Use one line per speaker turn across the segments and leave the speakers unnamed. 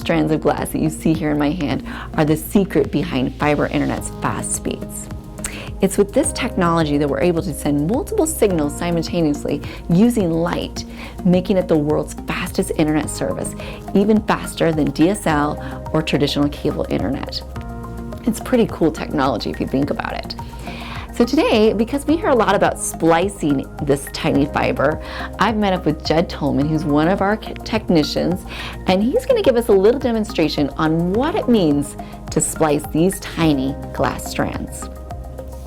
strands of glass that you see here in my hand are the secret behind fiber internet's fast speeds. It's with this technology that we're able to send multiple signals simultaneously using light, making it the world's fastest internet service, even faster than DSL or traditional cable internet. It's pretty cool technology if you think about it. So today, because we hear a lot about splicing this tiny fiber, I've met up with Tolman, who's one of our technicians, and he's going to give us a little demonstration on what it means to splice these tiny glass strands.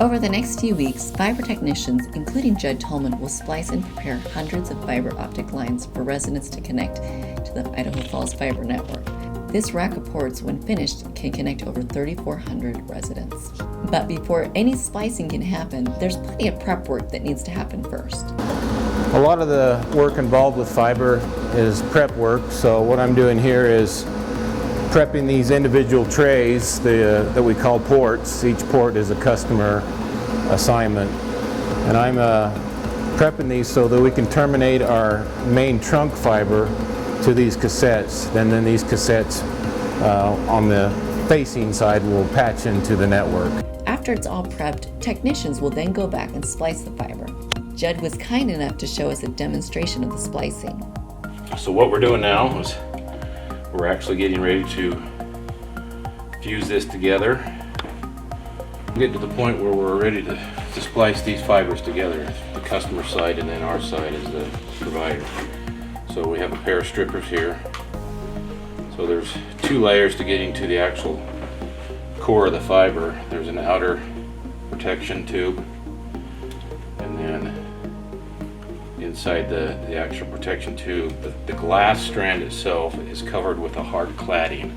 Over the next few weeks, fiber technicians, including Tolman, will splice and prepare hundreds of fiber optic lines for residents to connect to the Idaho Falls fiber network. This rack of ports, when finished, can connect over 3,400 residents. But before any splicing can happen, there's plenty of prep work that needs to happen first.
A lot of the work involved with fiber is prep work, so what I'm doing here is prepping these individual trays that we call ports. Each port is a customer assignment, and I'm prepping these so that we can terminate our main trunk fiber to these cassettes. Then these cassettes on the facing side will patch into the network.
After it's all prepped, technicians will then go back and splice the fiber. Judd was kind enough to show us a demonstration of the splicing.
So what we're doing now is we're actually getting ready to fuse this together. Get to the point where we're ready to splice these fibers together, the customer side and then our side as the provider. So we have a pair of strippers here. So there's two layers to getting to the actual core of the fiber. There's an outer protection tube, and then inside the actual protection tube, the glass strand itself is covered with a hard cladding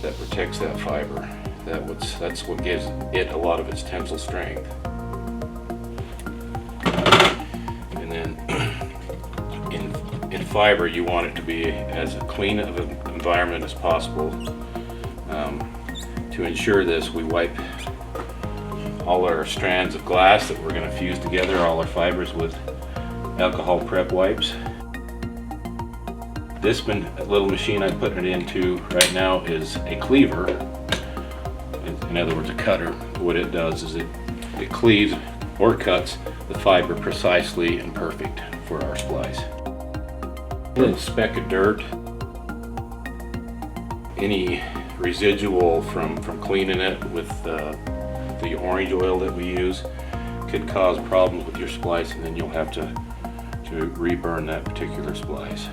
that protects that fiber. That's what gives it a lot of its tensile strength. And then in fiber, you want it to be as clean of an environment as possible. To ensure this, we wipe all our strands of glass that we're going to fuse together, all our fibers, with alcohol prep wipes. This little machine I'm putting it into right now is a cleaver. In other words, a cutter. What it does is it cleaves or cuts the fiber precisely and perfect for our splice. A little speck of dirt, any residual from cleaning it with the orange oil that we use could cause problems with your splice, and then you'll have to reburn that particular splice.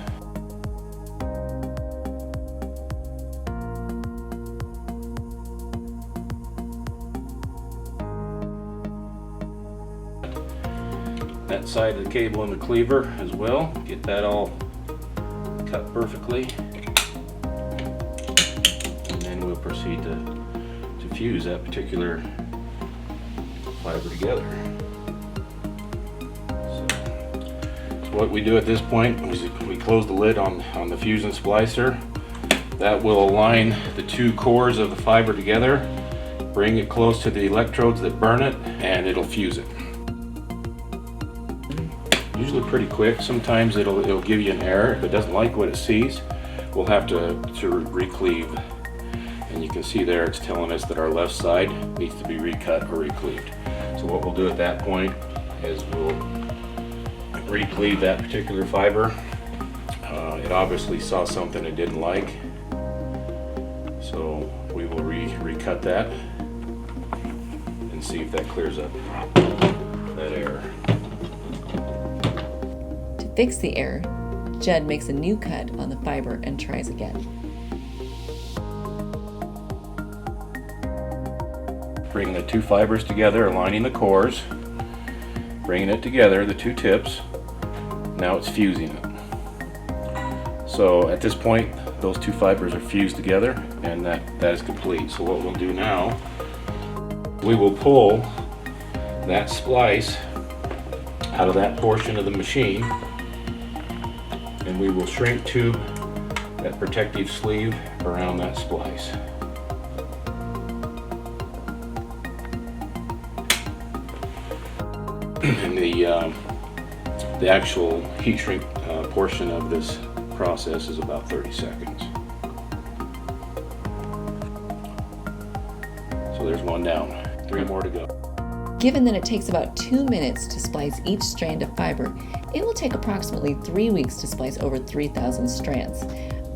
That side of the cable and the cleaver as well. Get that all cut perfectly, and then we'll proceed to fuse that particular fiber together. So what we do at this point is we close the lid on the fusion splicer. That will align the two cores of the fiber together, bring it close to the electrodes that burn it, and it'll fuse it. Usually pretty quick. Sometimes it'll give you an error. If it doesn't like what it sees, we'll have to re-cleave. And you can see there it's telling us that our left side needs to be recut or re-cleaved. So what we'll do at that point is we'll re-cleave that particular fiber. It obviously saw something it didn't like, so we will recut that and see if that clears up that error.
To fix the error, Judd makes a new cut on the fiber and tries again.
Bring the two fibers together, aligning the cores, bringing it together, the two tips. Now it's fusing it. So at this point, those two fibers are fused together, and that is complete. So what we'll do now, we will pull that splice out of that portion of the machine, and we will shrink tube that protective sleeve around that splice. And the actual heat shrink portion of this process is about 30 seconds. So there's one down, 3 more to go.
Given that it takes about 2 minutes to splice each strand of fiber, it will take approximately 3 weeks to splice over 3,000 strands.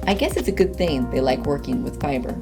I guess it's a good thing they like working with fiber.